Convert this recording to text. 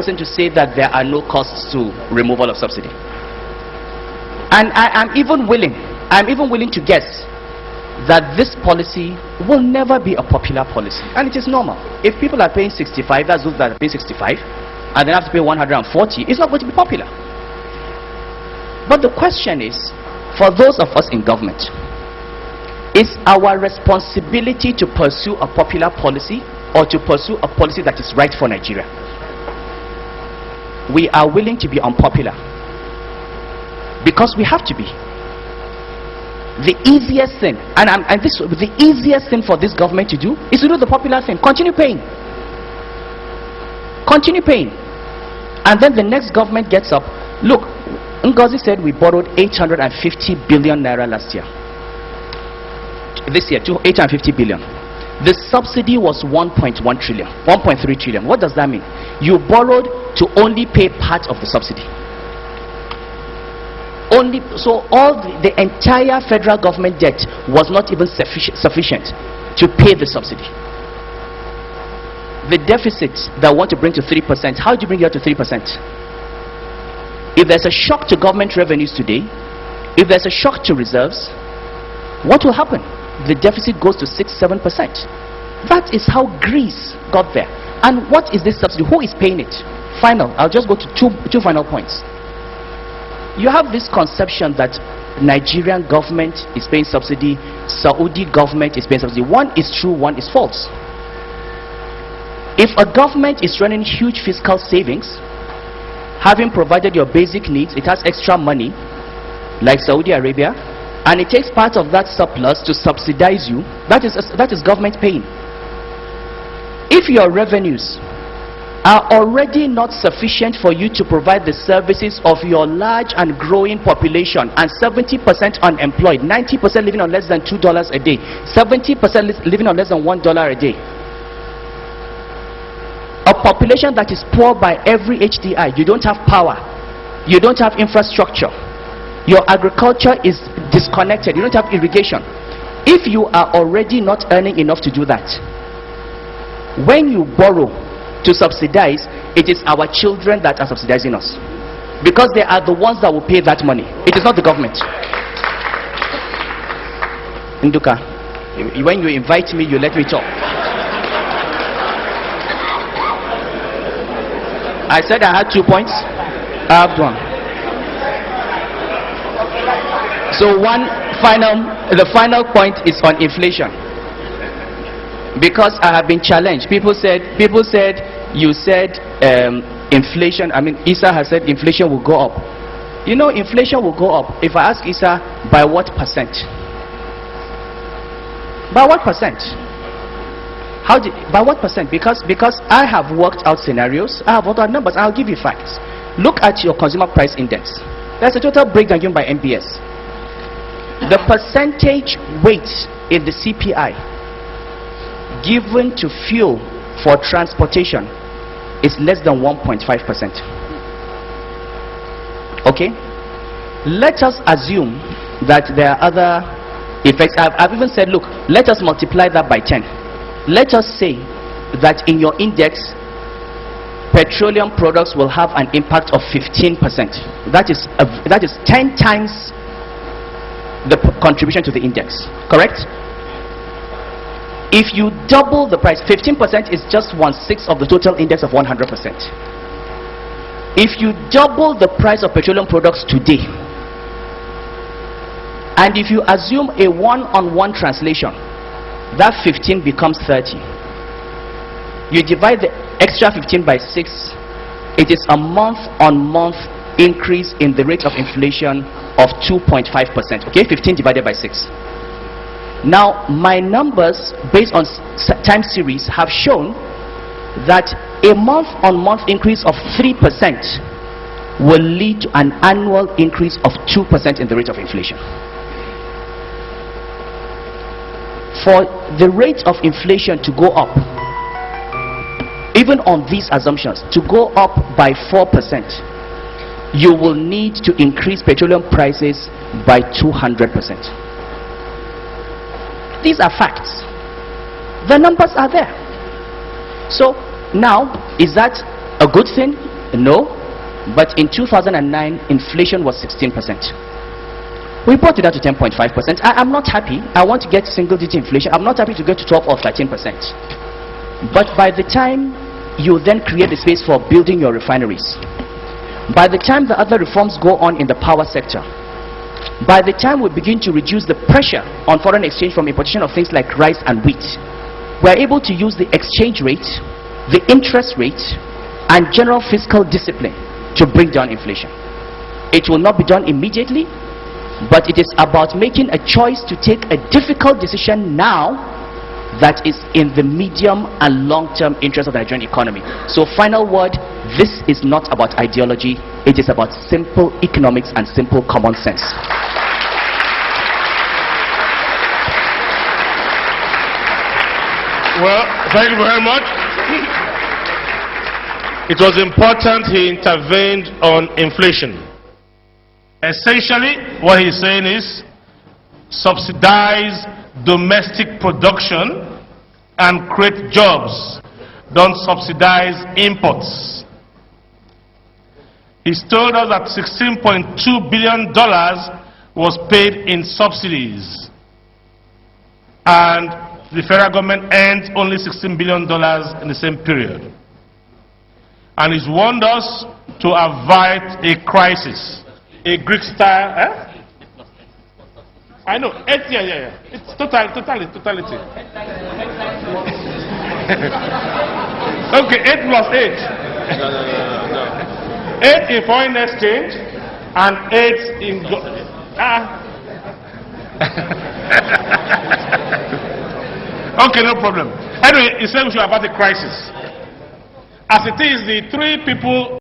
person to say that there are no costs to removal of subsidy. And I'm even willing to guess that this policy will never be a popular policy, and it is normal. If people are paying 65, that's those that are paying 65, and they have to pay 140, it's not going to be popular. But the question is, for those of us in government, is our responsibility to pursue a popular policy or to pursue a policy that is right for Nigeria? We are willing to be unpopular because we have to be. The easiest thing, the easiest thing for this government to do is to do the popular thing. Continue paying. Continue paying. And then the next government gets up. Look, Ngozi said we borrowed 850 billion naira last year. This year, 850 billion. The subsidy was 1.1 trillion, 1.3 trillion. What does that mean? You borrowed to only pay part of the subsidy. So all the entire federal government debt was not even sufficient to pay the subsidy. The deficit that want to bring to 3%, how do you bring it up to 3%? If there's a shock to government revenues today, if there's a shock to reserves, what will happen? The deficit goes to 6-7%. That is how Greece got there. And what is this subsidy? Who is paying it? I'll just go to two final points. You have this conception that Nigerian government is paying subsidy, Saudi government is paying subsidy. One is true, one is false. If a government is running huge fiscal savings, having provided your basic needs, it has extra money, like Saudi Arabia, and it takes part of that surplus to subsidize you, that is government paying. If your revenues are already not sufficient for you to provide the services of your large and growing population, and 70% unemployed, 90% living on less than $2 a day, 70% living on less than $1 a day, a population that is poor by every HDI, you don't have power, you don't have infrastructure, your agriculture is disconnected, you don't have irrigation. If you are already not earning enough to do that, when you borrow to subsidize, it is our children that are subsidizing us, because they are the ones that will pay that money. It is not the government. Nduka, when you invite me, you let me talk. I said I had 2 points. I have one. So the final point is on inflation, because I have been challenged. People said you said inflation. I mean, Issa has said inflation will go up. You know, inflation will go up. If I ask Issa, by what percent? By what percent? By what percent? Because I have worked out scenarios, I have worked out numbers. I'll give you facts. Look at your consumer price index. There's a total breakdown given by MBS. The percentage weight in the CPI given to fuel for transportation is less than 1.5%. Okay? Let us assume that there are other effects. I've even said, look, let us multiply that by 10. Let us say that in your index, petroleum products will have an impact of 15%. That is 10 times the contribution to the index. Correct? If you double the price, 15% is just 1/6 of the total index of 100%. If you double the price of petroleum products today, and if you assume a one-on-one translation, that 15 becomes 30. You divide the extra 15 by 6, it is a month-on-month increase in the rate of inflation of 2.5%. Okay, 15 divided by 6. Now, my numbers based on time series have shown that a month-on-month increase of 3% will lead to an annual increase of 2% in the rate of inflation. For the rate of inflation to go up, even on these assumptions, to go up by 4%, you will need to increase petroleum prices by 200%. These are facts. The numbers are there. So now, is that a good thing? No, but in 2009, inflation was 16%. We brought it down to 10.5%. I'm not happy. I want to get single-digit inflation. I'm not happy to get to 12 or 13%. But by the time you then create the space for building your refineries, by the time the other reforms go on in the power sector, by the time we begin to reduce the pressure on foreign exchange from importation of things like rice and wheat, we're able to use the exchange rate, the interest rate, and general fiscal discipline to bring down inflation. It will not be done immediately, but it is about making a choice to take a difficult decision now that is in the medium and long-term interest of the Nigerian economy. So final word, this is not about ideology, it is about simple economics and simple common sense. Well, thank you very much. It was important he intervened on inflation. Essentially, what he's saying is subsidize domestic production and create jobs. Don't subsidize imports. He's told us that $16.2 billion was paid in subsidies, and the federal government earned only $16 billion in the same period. And he's warned us to avoid a crisis, a Greek style. Eh? I know, yeah. It's totality. Okay, 8 plus 8. No. 8 in foreign exchange and 8 in Okay, no problem. Anyway, he said we should about the crisis. As it is, the 3 people